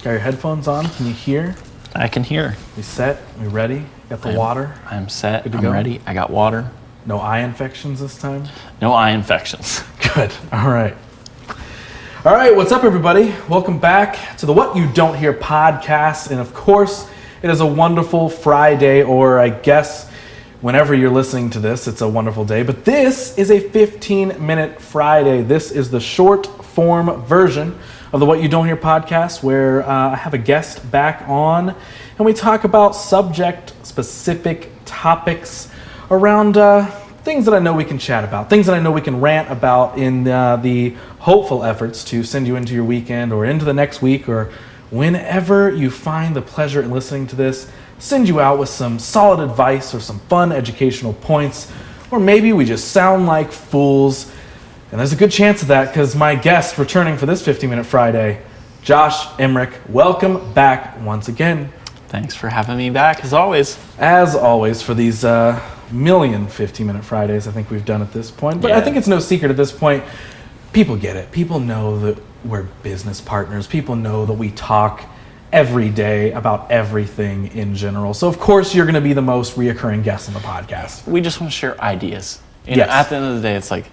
Got your headphones on? Can you hear? I can hear. We set? We ready? Got the water? I'm set. I'm ready. I got water. No eye infections this time? No eye infections. Good. All right. All right, what's up, everybody? Welcome back to the What You Don't Hear podcast. And of course, it is a wonderful Friday, or I guess whenever you're listening to this, it's a wonderful day. But this is a 15-minute Friday. This is the short form version of the What You Don't Hear podcast, where I have a guest back on, and we talk about subject-specific topics around things that I know we can chat about, things that I know we can rant about in the hopeful efforts to send you into your weekend or into the next week, or whenever you find the pleasure in listening to this, send you out with some solid advice or some fun educational points, or maybe we just sound like fools. And there's a good chance of that because my guest returning for this 15-minute Friday, Josh Emerick, welcome back once again. Thanks for having me back, as always. As always, for these million 15-minute Fridays I think we've done at this point. But yeah. I think it's no secret at this point. People get it. People know that we're business partners. People know that we talk every day about everything in general. So, of course, you're going to be the most reoccurring guest on the podcast. We just want to share ideas. You know, at the end of the day, it's like,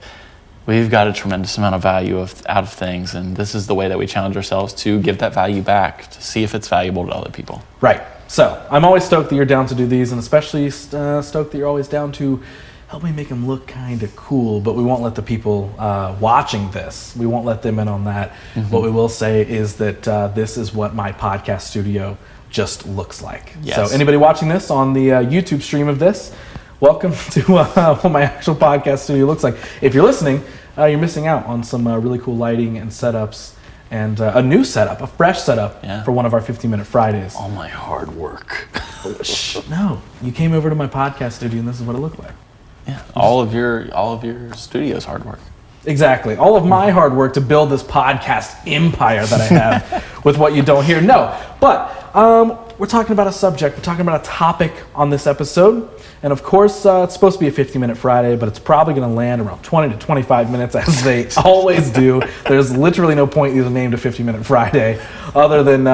we've got a tremendous amount of value out of things, and this is the way that we challenge ourselves to give that value back, to see if it's valuable to other people. Right. So I'm always stoked that you're down to do these, and especially stoked that you're always down to help me make them look kind of cool, but we won't let the people watching this, we won't let them in on that. Mm-hmm. What we will say is that this is what my podcast studio just looks like. Yes. So anybody watching this on the YouTube stream of this, welcome to what my actual podcast studio looks like. If you're listening, you're missing out on some really cool lighting and setups, and a new setup, a fresh setup for one of our 15-minute Fridays. All my hard work. No, you came over to my podcast studio, and this is what it looked like. Yeah, all of your studio's hard work. Exactly. All of my hard work to build this podcast empire that I have with What You Don't Hear. No, but we're talking about a subject. We're talking about a topic on this episode. And of course, it's supposed to be a 15-minute Friday, but it's probably going to land around 20 to 25 minutes, as they always do. There's literally no point either named a 15-minute Friday, other than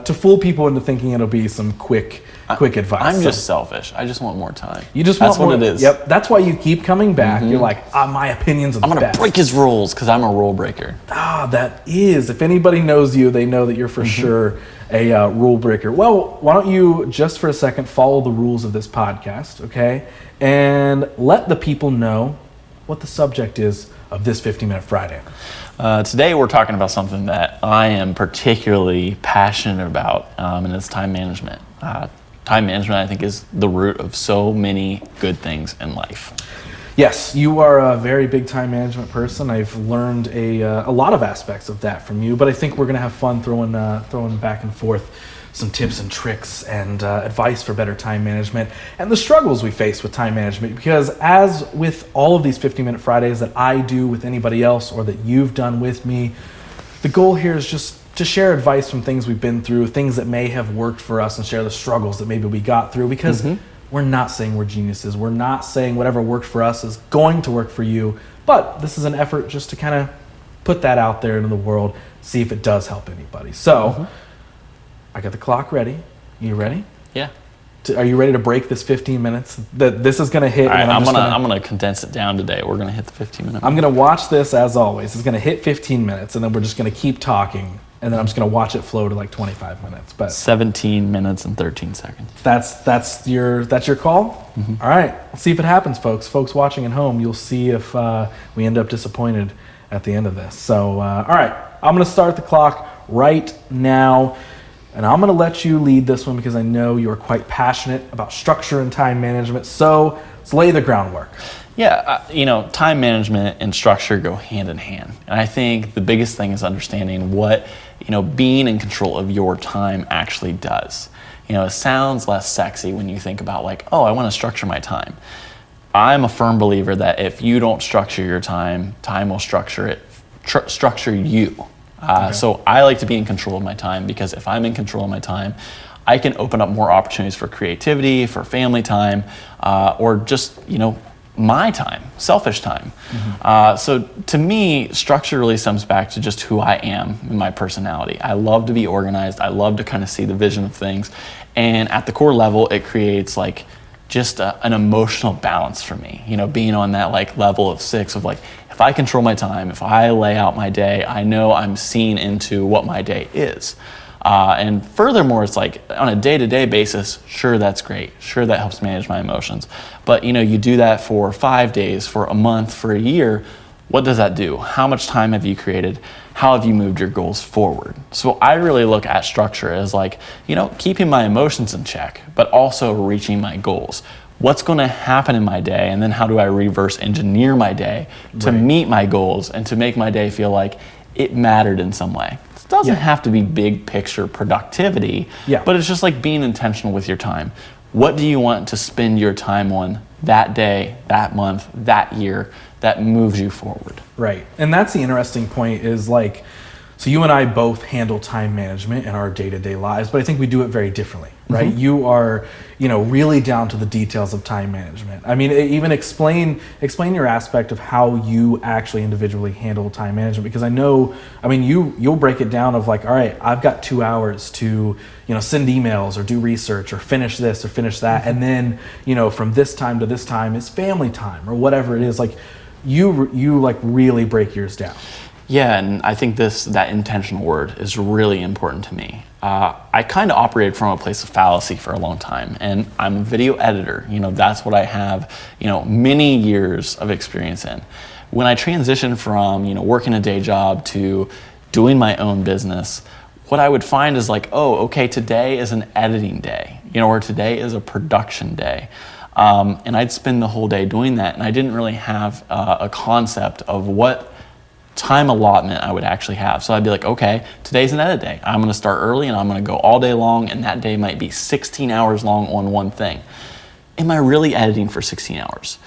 to fool people into thinking it'll be some quick advice. I'm just selfish. I just want more time. You just want more. That's what it is. Yep. That's why you keep coming back. Mm-hmm. You're like, my opinions are the best. I'm going to break his rules because I'm a rule breaker. That is. If anybody knows you, they know that you're for sure a rule breaker. Well, why don't you, just for a second, follow the rules of this podcast, okay? And let the people know what the subject is of this 15-minute Friday. Today we're talking about something that I am particularly passionate about, and it's time management. Time management, I think, is the root of so many good things in life. Yes, you are a very big time management person. I've learned a lot of aspects of that from you, but I think we're going to have fun throwing back and forth some tips and tricks and advice for better time management and the struggles we face with time management, because as with all of these 15-minute Fridays that I do with anybody else or that you've done with me, the goal here is just to share advice from things we've been through, things that may have worked for us, and share the struggles that maybe we got through, because we're not saying we're geniuses. We're not saying whatever worked for us is going to work for you, but this is an effort just to kind of put that out there into the world, see if it does help anybody. So, I got the clock ready. You ready? Yeah. Are you ready to break this 15 minutes? This is going to hit. All right, I'm gonna condense it down today. We're going to hit the 15 minutes. I'm going to watch this as always. It's going to hit 15 minutes, and then we're just going to keep talking, and then I'm just going to watch it flow to like 25 minutes. But 17 minutes and 13 seconds. That's your call? Mm-hmm. All right. Let's see if it happens, folks. Folks watching at home, you'll see if we end up disappointed at the end of this. So, all right. I'm going to start the clock right now, and I'm going to let you lead this one because I know you're quite passionate about structure and time management. So let's lay the groundwork. Yeah, time management and structure go hand in hand. And I think the biggest thing is understanding what, being in control of your time actually does. It sounds less sexy when you think about like, I want to structure my time. I'm a firm believer that if you don't structure your time, time will structure you. So I like to be in control of my time, because if I'm in control of my time, I can open up more opportunities for creativity, for family time, or just, my time, selfish time. So to me, structure really stems back to just who I am and my personality. I love to be organized. I love to kind of see the vision of things. And at the core level, it creates like just an emotional balance for me, you know, being on that like level of 6 of like, if I control my time, if I lay out my day, I know I'm seeing into what my day is. And furthermore, it's like on a day-to-day basis, sure, that's great. Sure, that helps manage my emotions. But, you know, you do that for 5 days, for a month, for a year. What does that do? How much time have you created? How have you moved your goals forward? So I really look at structure as like, you know, keeping my emotions in check, but also reaching my goals. What's going to happen in my day? And then how do I reverse engineer my day to meet my goals and to make my day feel like it mattered in some way? It doesn't have to be big picture productivity, but it's just like being intentional with your time. What do you want to spend your time on that day, that month, that year that moves you forward? Right. And that's the interesting point is like, so you and I both handle time management in our day-to-day lives, but I think we do it very differently, right? You are, you know, really down to the details of time management. I mean, even explain your aspect of how you actually individually handle time management, because I know, I mean, you'll break it down of like, all right, I've got 2 hours to, you know, send emails or do research or finish this or finish that. And then, you know, from this time to this time is family time or whatever it is. Like you like really break yours down. Yeah, and I think that intentional word is really important to me. I kind of operated from a place of fallacy for a long time, and I'm a video editor. You know, that's what I have, you know, many years of experience in. When I transitioned from, you know, working a day job to doing my own business, what I would find is like, oh, okay, today is an editing day, you know, or today is a production day. And I'd spend the whole day doing that, and I didn't really have a concept of what time allotment I would actually have. So I'd be like, okay, today's an edit day. I'm going to start early and I'm going to go all day long, and that day might be 16 hours long on one thing. Am I really editing for 16 hours?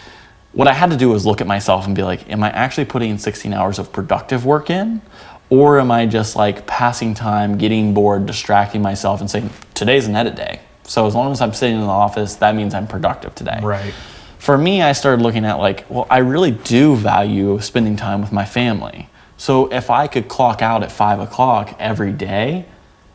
What I had to do was look at myself and be like, am I actually putting 16 hours of productive work in? Or am I just like passing time, getting bored, distracting myself and saying, today's an edit day. So as long as I'm sitting in the office, that means I'm productive today. Right. For me, I started looking at like, well, I really do value spending time with my family. So if I could clock out at 5 o'clock every day,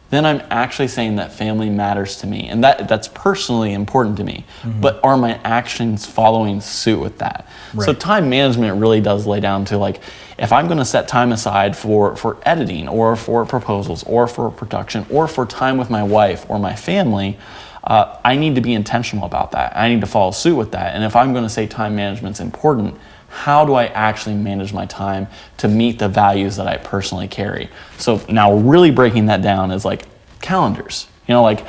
then I'm actually saying that family matters to me. And that's personally important to me. But are my actions following suit with that? Right. So time management really does lay down to like, if I'm going to set time aside for editing or for proposals or for production or for time with my wife or my family, I need to be intentional about that. I need to follow suit with that. And if I'm going to say time management's important, how do I actually manage my time to meet the values that I personally carry? So now really breaking that down is like calendars. You know, like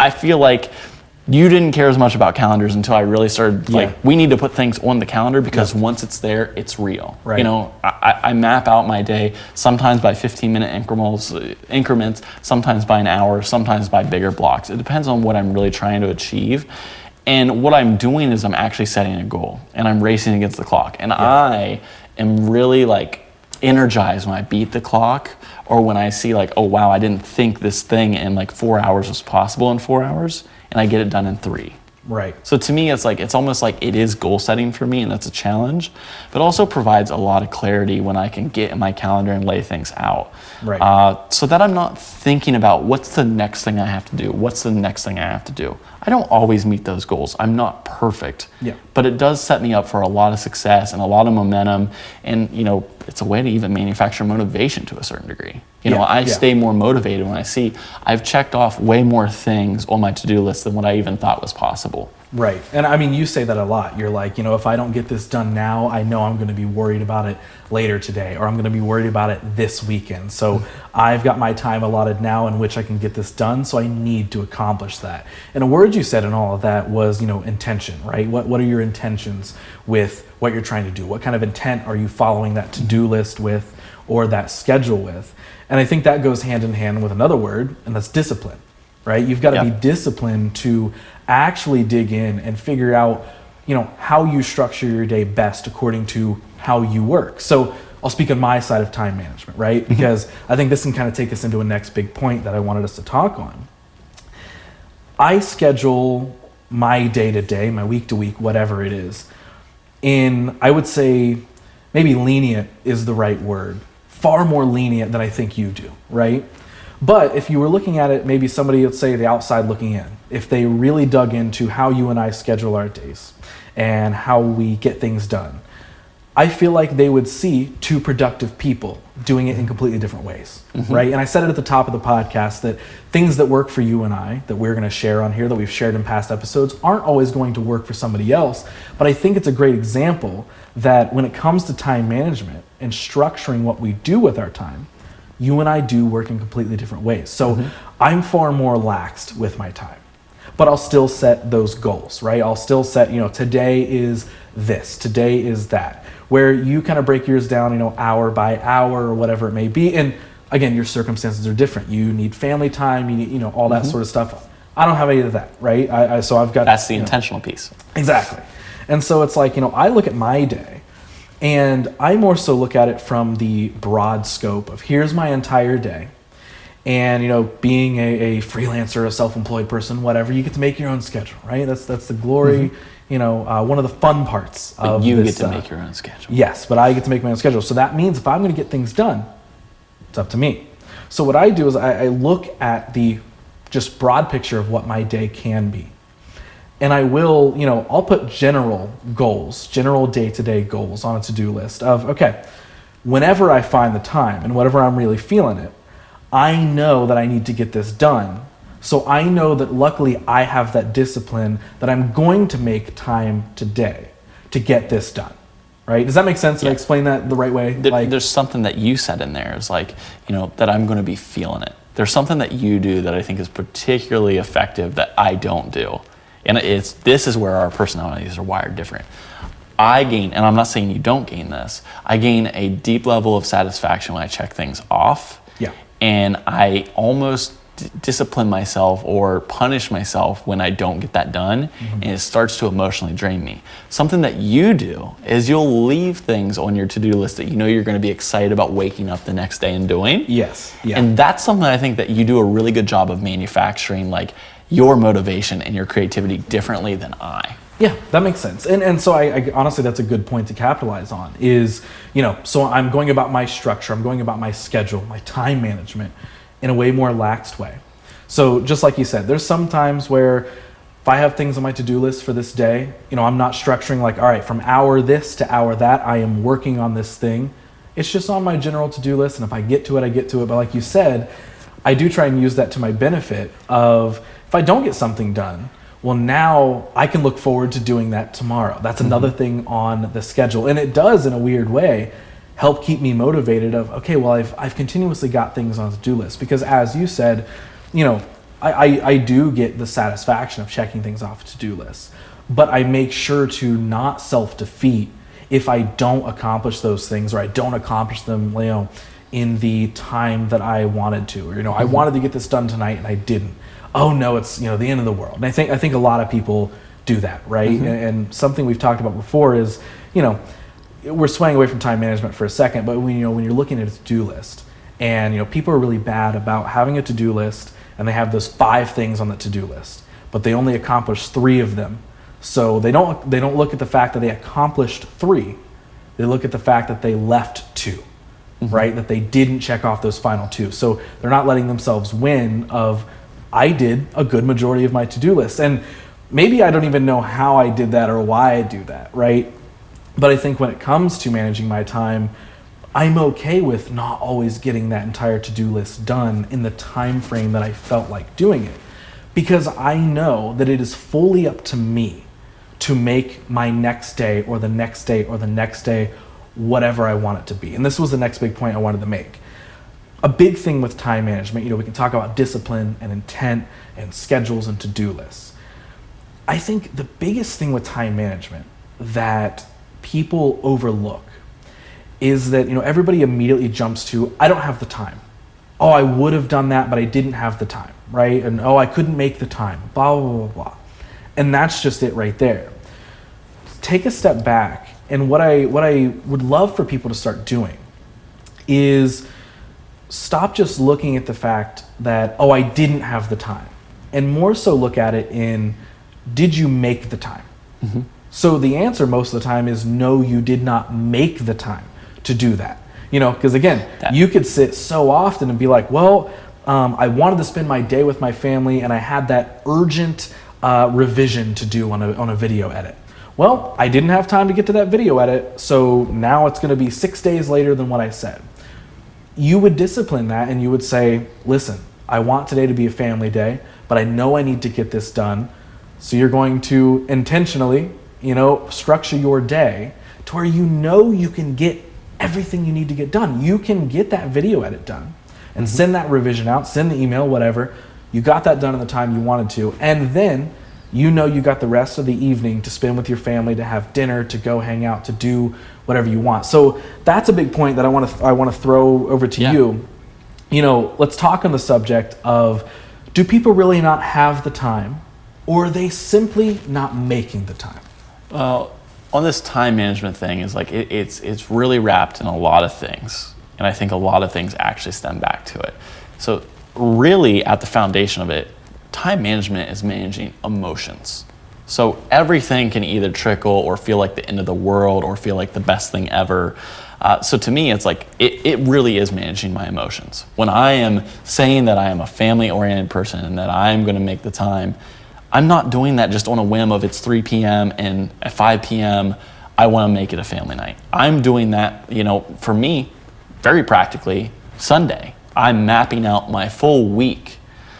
I feel like you didn't care as much about calendars until I really started like, we need to put things on the calendar because once it's there, it's real. Right. You know, I map out my day sometimes by 15-minute increments, sometimes by an hour, sometimes by bigger blocks. It depends on what I'm really trying to achieve. And what I'm doing is I'm actually setting a goal and I'm racing against the clock. And I am really like energized when I beat the clock or when I see like, oh wow, I didn't think this thing in like 4 hours was possible in 4 hours. And I get it done in 3. Right. So to me, it's like, it's almost like it is goal setting for me, and that's a challenge, but also provides a lot of clarity when I can get in my calendar and lay things out. Right. So that I'm not thinking about what's the next thing I have to do? What's the next thing I have to do? I don't always meet those goals. I'm not perfect, but it does set me up for a lot of success and a lot of momentum. And, you know, it's a way to even manufacture motivation to a certain degree. You know, I stay more motivated when I see I've checked off way more things on my to-do list than what I even thought was possible. Right. And I mean, you say that a lot. You're like, you know, if I don't get this done now, I know I'm going to be worried about it later today, or I'm going to be worried about it this weekend. So I've got my time allotted now in which I can get this done. So I need to accomplish that. And a word you said in all of that was, you know, intention, right? What are your intentions with what you're trying to do? What kind of intent are you following that to-do list with or that schedule with? And I think that goes hand in hand with another word, and that's discipline, right? You've got to be disciplined to actually dig in and figure out, you know, how you structure your day best according to how you work. So I'll speak on my side of time management, right? Because I think this can kind of take us into a next big point that I wanted us to talk on. I schedule my day to day, my week to week, whatever it is, I would say maybe lenient is the right word, far more lenient than I think you do, right? But if you were looking at it, maybe somebody, let's say the outside looking in, if they really dug into how you and I schedule our days and how we get things done, I feel like they would see two productive people doing it in completely different ways, right? And I said it at the top of the podcast that things that work for you and I, that we're going to share on here, that we've shared in past episodes, aren't always going to work for somebody else. But I think it's a great example that when it comes to time management and structuring what we do with our time, you and I do work in completely different ways. So I'm far more laxed with my time, but I'll still set those goals, right? I'll still set, today is this, today is that, where you kind of break yours down, hour by hour or whatever it may be. And again, your circumstances are different. You need family time, you need, all that sort of stuff. I don't have any of that, right? So I've got... That's the intentional piece. Exactly. And so it's like, I look at my day and I more so look at it from the broad scope of here's my entire day. And, being a freelancer, a self-employed person, whatever, you get to make your own schedule, right? That's the glory, one of the fun parts of you this, get to make your own schedule. Yes, but I get to make my own schedule. So that means if I'm going to get things done, it's up to me. So what I do is I look at the just broad picture of what my day can be. And I will, I'll put general goals, general day-to-day goals on a to-do list of, okay, whenever I find the time and whenever I'm really feeling it, I know that I need to get this done. So I know that luckily I have that discipline that I'm going to make time today to get this done, right? Does that make sense? Did I explain that the right way? There's something that you said in there is like, that I'm going to be feeling it. There's something that you do that I think is particularly effective that I don't do. And this is where our personalities are wired different. I gain, and I'm not saying you don't gain this, I gain a deep level of satisfaction when I check things off. Yeah. And I almost discipline myself or punish myself when I don't get that done, and it starts to emotionally drain me. Something that you do is you'll leave things on your to-do list that you're going to be excited about waking up the next day and doing. Yes. Yeah. And that's something I think that you do a really good job of manufacturing, like your motivation and your creativity differently than I. Yeah, that makes sense. And so I honestly, that's a good point to capitalize on is, so I'm going about my structure, I'm going about my schedule, my time management in a way more laxed way. So just like you said, there's some times where if I have things on my to-do list for this day, I'm not structuring like, all right, from hour this to hour that, I am working on this thing. It's just on my general to-do list. And if I get to it, I get to it. But like you said, I do try and use that to my benefit of if I don't get something done, well, now I can look forward to doing that tomorrow. That's another thing on the schedule. And it does, in a weird way, help keep me motivated of, okay, well, I've continuously got things on the to-do list. Because as you said, I do get the satisfaction of checking things off to-do lists. But I make sure to not self-defeat if I don't accomplish those things or I don't accomplish them, in the time that I wanted to. Or, I wanted to get this done tonight and I didn't. Oh no, it's the end of the world. And I think a lot of people do that, right? And something we've talked about before is, we're swaying away from time management for a second, but when you're looking at a to-do list, and people are really bad about having a to-do list, and they have those 5 things on the to-do list, but they only accomplish 3 of them. So they don't look at the fact that they accomplished 3. They look at the fact that they left 2, right? That they didn't check off those final 2. So they're not letting themselves win of, I did a good majority of my to-do list. And maybe I don't even know how I did that or why I do that, right? But I think when it comes to managing my time, I'm okay with not always getting that entire to-do list done in the time frame that I felt like doing it. Because I know that it is fully up to me to make my next day or the next day or the next day whatever I want it to be. And this was the next big point I wanted to make. A big thing with time management, we can talk about discipline and intent and schedules and to-do lists. I think the biggest thing with time management that people overlook is that, everybody immediately jumps to, I don't have the time. Oh, I would have done that, but I didn't have the time, right? And I couldn't make the time, blah, blah, blah, blah. And that's just it right there. Take a step back, and what I would love for people to start doing is stop just looking at the fact that, I didn't have the time, and more so look at it in, did you make the time? So the answer most of the time is no, you did not make the time to do that. Because again, you could sit so often and be like, well, I wanted to spend my day with my family and I had that urgent revision to do on a video edit. Well, I didn't have time to get to that video edit, so now it's going to be 6 days later than what I said. You would discipline that and you would say, listen, I want today to be a family day, but I know I need to get this done. So you're going to intentionally, structure your day to where you can get everything you need to get done. You can get that video edit done and send that revision out, send the email, whatever. You got that done in the time you wanted to. And then you got the rest of the evening to spend with your family, to have dinner, to go hang out, to do whatever you want. So that's a big point that I want to throw over to you. Let's talk on the subject of, do people really not have the time, or are they simply not making the time? Well, on this time management thing is like it's really wrapped in a lot of things, and I think a lot of things actually stem back to it. So really at the foundation of it, time management is managing emotions. So everything can either trickle or feel like the end of the world or feel like the best thing ever. So to me, it's like it really is managing my emotions. When I am saying that I am a family-oriented person and that I'm going to make the time, I'm not doing that just on a whim of it's 3 p.m. and at 5 p.m. I want to make it a family night. I'm doing that, for me, very practically, Sunday. I'm mapping out my full week.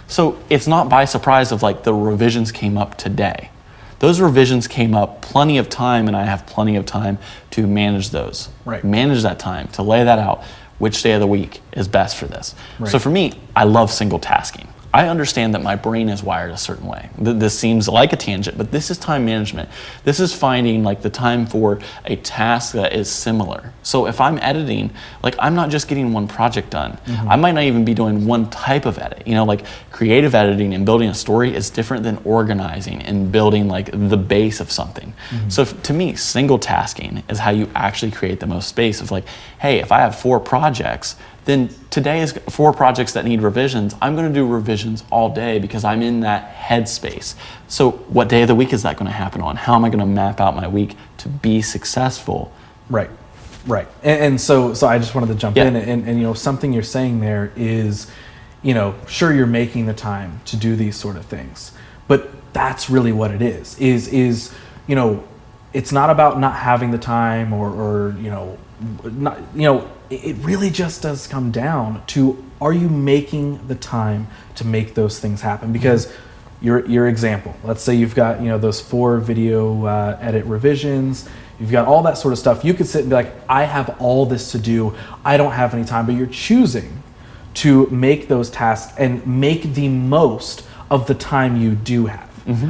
So it's not by surprise of like the revisions came up today. Those revisions came up plenty of time, and I have plenty of time to manage those. Right. Manage that time, to lay that out. Which day of the week is best for this? Right. So for me, I love single tasking. I understand that my brain is wired a certain way. This seems like a tangent, but this is time management. This is finding like the time for a task that is similar. So if I'm editing, like I'm not just getting one project done. I might not even be doing one type of edit. Like creative editing and building a story is different than organizing and building like the base of something. So to me, single tasking is how you actually create the most space of like, hey, if I have 4 projects, then today is 4 projects that need revisions. I'm going to do revisions all day because I'm in that headspace. So what day of the week is that going to happen on? How am I going to map out my week to be successful? Right. And so I just wanted to jump in and something you're saying there is, sure, you're making the time to do these sort of things, but that's really what it is, it's not about not having the time or not, it really just does come down to, are you making the time to make those things happen? Because your example, let's say you've got, those 4 video edit revisions, you've got all that sort of stuff. You could sit and be like, I have all this to do, I don't have any time, but you're choosing to make those tasks and make the most of the time you do have.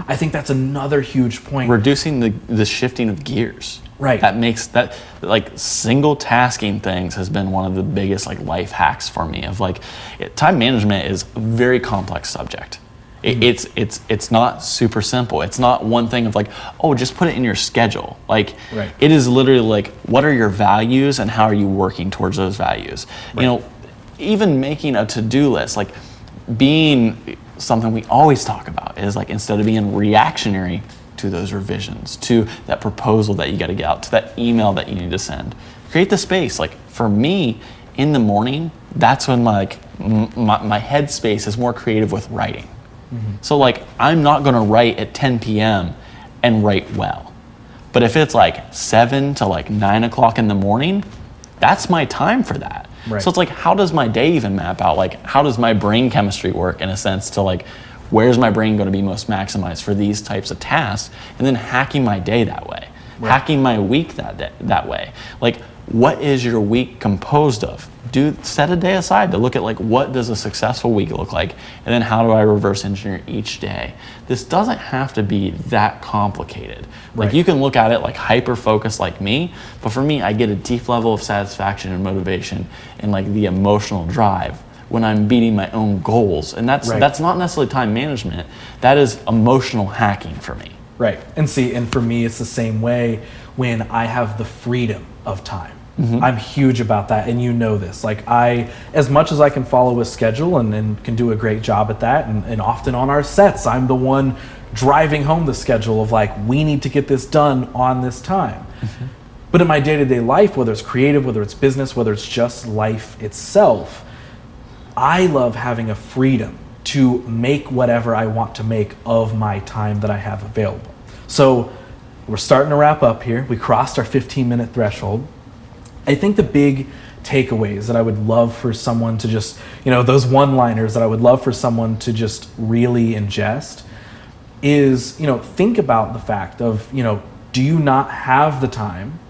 I think that's another huge point. Reducing the shifting of gears. Right. That makes that, like, single tasking things has been one of the biggest like life hacks for me of like, time management is a very complex subject. It's not super simple. It's not one thing of like, oh, just put it in your schedule. Like, it is literally like, what are your values and how are you working towards those values? Even making a to-do list, like being something we always talk about is like, instead of being reactionary to those revisions, to that proposal that you got to get out, to that email that you need to send, create the space. Like for me, in the morning, that's when my headspace is more creative with writing. So like, I'm not going to write at 10 p.m. and write well. But if it's like 7 to like 9 o'clock in the morning, that's my time for that. So it's like, how does my day even map out? Like, how does my brain chemistry work in a sense to like, where's my brain going to be most maximized for these types of tasks? And then hacking my day that way, hacking my week that way. Like, what is your week composed of? Set a day aside to look at like, what does a successful week look like? And then how do I reverse engineer each day? This doesn't have to be that complicated. Like you can look at it like hyper focused like me, but for me, I get a deep level of satisfaction and motivation and like the emotional drive when I'm beating my own goals. And that's not necessarily time management. That is emotional hacking for me. And for me, it's the same way when I have the freedom of time. I'm huge about that, and you know this. Like as much as I can follow a schedule and can do a great job at that, and often on our sets, I'm the one driving home the schedule of like, we need to get this done on this time. But in my day-to-day life, whether it's creative, whether it's business, whether it's just life itself, I love having a freedom to make whatever I want to make of my time that I have available. So we're starting to wrap up here. We crossed our 15-minute threshold. I think the big takeaways that I would love for someone to just, those one-liners that I would love for someone to just really ingest is, think about the fact of, do you not have the time,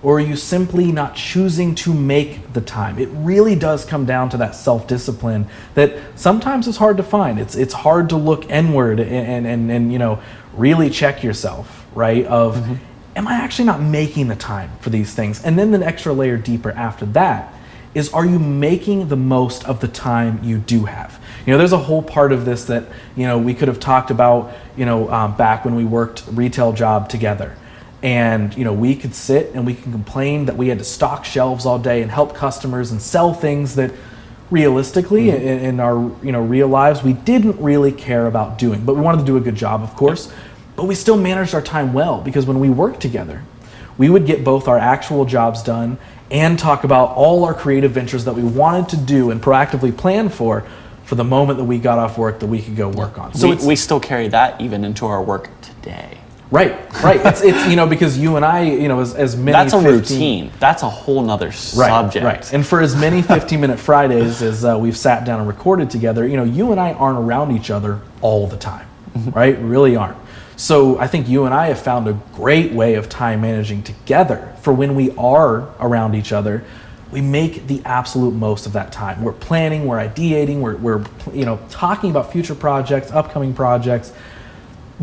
or are you simply not choosing to make the time? It really does come down to that self-discipline that sometimes is hard to find. It's hard to look inward and really check yourself, right? Am I actually not making the time for these things? And then the extra layer deeper after that is, are you making the most of the time you do have? There's a whole part of this that, we could have talked about, back when we worked retail job together. And, we could sit and we can complain that we had to stock shelves all day and help customers and sell things that realistically in our, real lives, we didn't really care about doing. But we wanted to do a good job, of course. But we still managed our time well, because when we worked together, we would get both our actual jobs done and talk about all our creative ventures that we wanted to do and proactively plan for the moment that we got off work that we could go work on. So we still carry that even into our work today. Right. It's because you and I, as many... That's a routine. That's a whole nother subject. Right. And for as many 15-minute Fridays as we've sat down and recorded together, you and I aren't around each other all the time, right? We really aren't. So I think you and I have found a great way of time managing together for when we are around each other. We make the absolute most of that time. We're planning, we're ideating, we're talking about future projects, upcoming projects,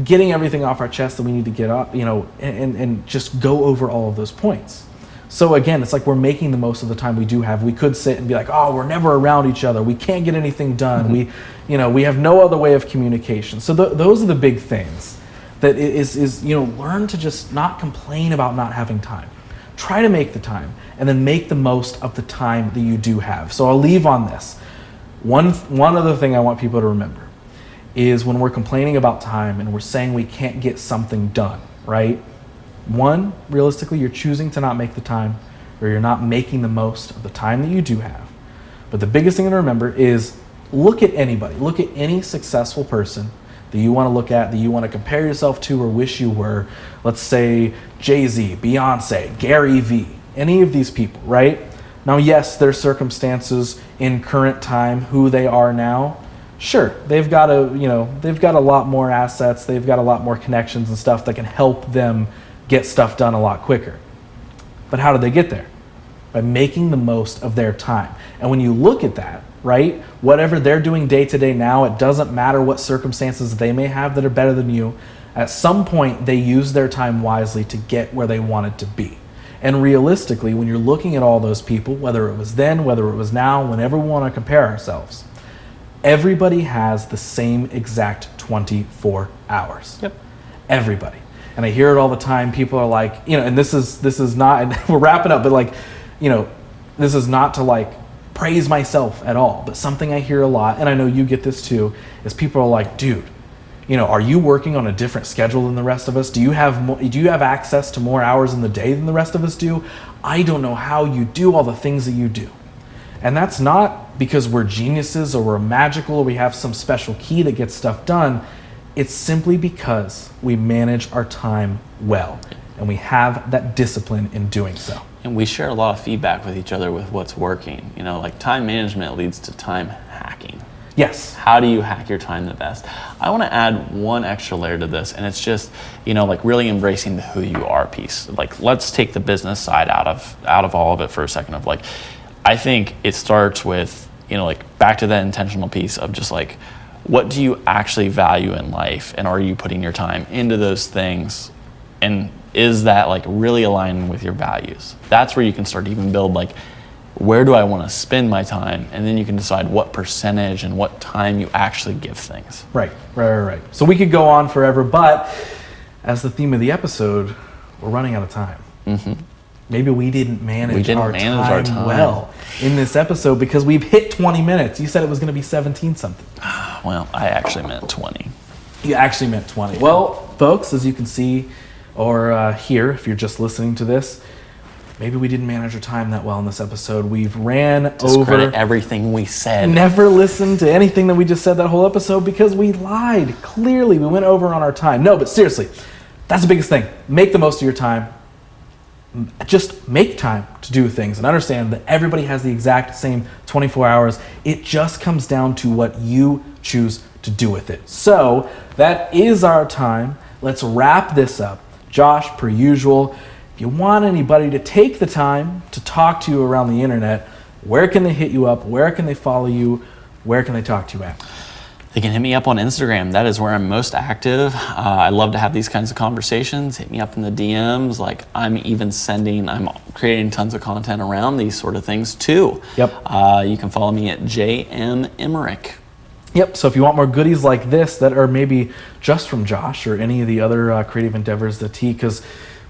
getting everything off our chest that we need to get up, and just go over all of those points. So again, it's like we're making the most of the time we do have. We could sit and be like, oh, we're never around each other. We can't get anything done. We have no other way of communication. So those are the big things. That is learn to just not complain about not having time. Try to make the time, and then make the most of the time that you do have. So I'll leave on this. One other thing I want people to remember is when we're complaining about time and we're saying we can't get something done, right? One, realistically, you're choosing to not make the time, or you're not making the most of the time that you do have. But the biggest thing to remember is look at anybody. Look at any successful person that you want to look at, that you want to compare yourself to or wish you were. Let's say Jay-Z, Beyonce, Gary Vee, any of these people, right? Now, yes, their circumstances in current time, who they are now, sure, they've got a lot more assets, they've got a lot more connections and stuff that can help them get stuff done a lot quicker. But how did they get there? By making the most of their time. And when you look at that, right, whatever they're doing day to day now, it doesn't matter what circumstances they may have that are better than you. At some point, they use their time wisely to get where they wanted to be. And realistically, when you're looking at all those people, whether it was then, whether it was now, whenever we want to compare ourselves, everybody has the same exact 24 hours. Yep. Everybody. And I hear it all the time. People are like, and this is not, and we're wrapping up, but this is not to praise myself at all, but something I hear a lot, and I know you get this too, is people are like, dude, are you working on a different schedule than the rest of us? Do you have access to more hours in the day than the rest of us do? I don't know how you do all the things that you do. And that's not because we're geniuses or we're magical or we have some special key that gets stuff done. It's simply because we manage our time well, and we have that discipline in doing so. And we share a lot of feedback with each other with what's working. Time management leads to time hacking. Yes. How do you hack your time the best? I want to add one extra layer to this, and it's just, really embracing the who you are piece. Let's take the business side out of all of it for a second of I think it starts with, back to that intentional piece of just what do you actually value in life, and are you putting your time into those things, and is that really aligning with your values? That's where you can start to even build where do I want to spend my time, and then you can decide what percentage and what time you actually give things. Right. So we could go on forever, but as the theme of the episode, we're running out of time. maybe we didn't manage our time well in this episode because we've hit 20 minutes. You said it was going to be 17 something. Well, I actually meant 20. You actually meant 20. Well, folks, as you can see or hear, if you're just listening to this, maybe we didn't manage our time that well in this episode. We've ran Discredit everything we said. Never listened to anything that we just said that whole episode because we lied. Clearly, we went over on our time. No, but seriously, that's the biggest thing. Make the most of your time. Just make time to do things and understand that everybody has the exact same 24 hours. It just comes down to what you choose to do with it. So that is our time. Let's wrap this up. Josh, per usual, if you want anybody to take the time to talk to you around the internet, where can they hit you up? Where can they follow you? Where can they talk to you at? They can hit me up on Instagram. That is where I'm most active. I love to have these kinds of conversations. Hit me up in the DMs. Like I'm creating tons of content around these sort of things too. Yep. You can follow me at JM Emerick. Yep, so if you want more goodies like this that are maybe just from Josh or any of the other creative endeavors that because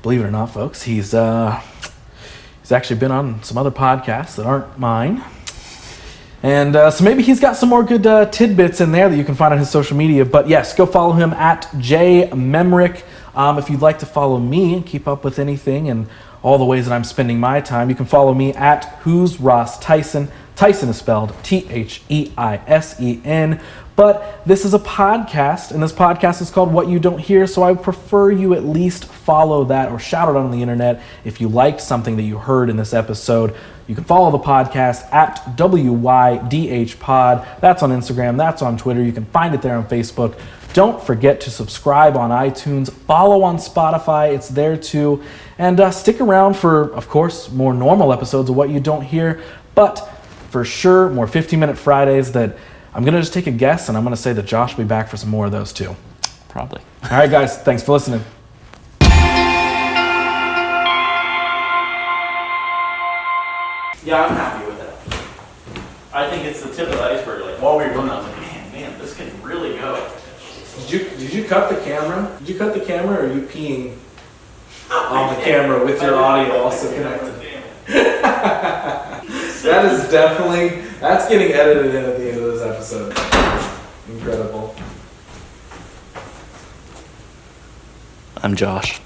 believe it or not, folks, he's actually been on some other podcasts that aren't mine. And so maybe he's got some more good tidbits in there that you can find on his social media. But yes, go follow him at jmemrick. If you'd like to follow me and keep up with anything and all the ways that I'm spending my time, you can follow me at Who's Ross Theisen. Theisen is spelled Theisen. But this is a podcast, and this podcast is called What You Don't Hear, so I prefer you at least follow that or shout it on the internet if you liked something that you heard in this episode. You can follow the podcast at WYDHpod. That's on Instagram, that's on Twitter. You can find it there on Facebook. Don't forget to subscribe on iTunes, follow on Spotify, it's there too. And stick around for, of course, more normal episodes of What You Don't Hear, but for sure, more 15-minute Fridays that I'm going to just take a guess, and I'm going to say that Josh will be back for some more of those too. Probably. All right, guys. Thanks for listening. Yeah, I'm happy with it. I think it's the tip of the iceberg. Like, while we were doing, I was like, man, this can really go. Did you cut the camera? Did you cut the camera, or are you peeing on the camera with your audio also connected? That is definitely, that's getting edited in at the end of this episode. Incredible. I'm Josh.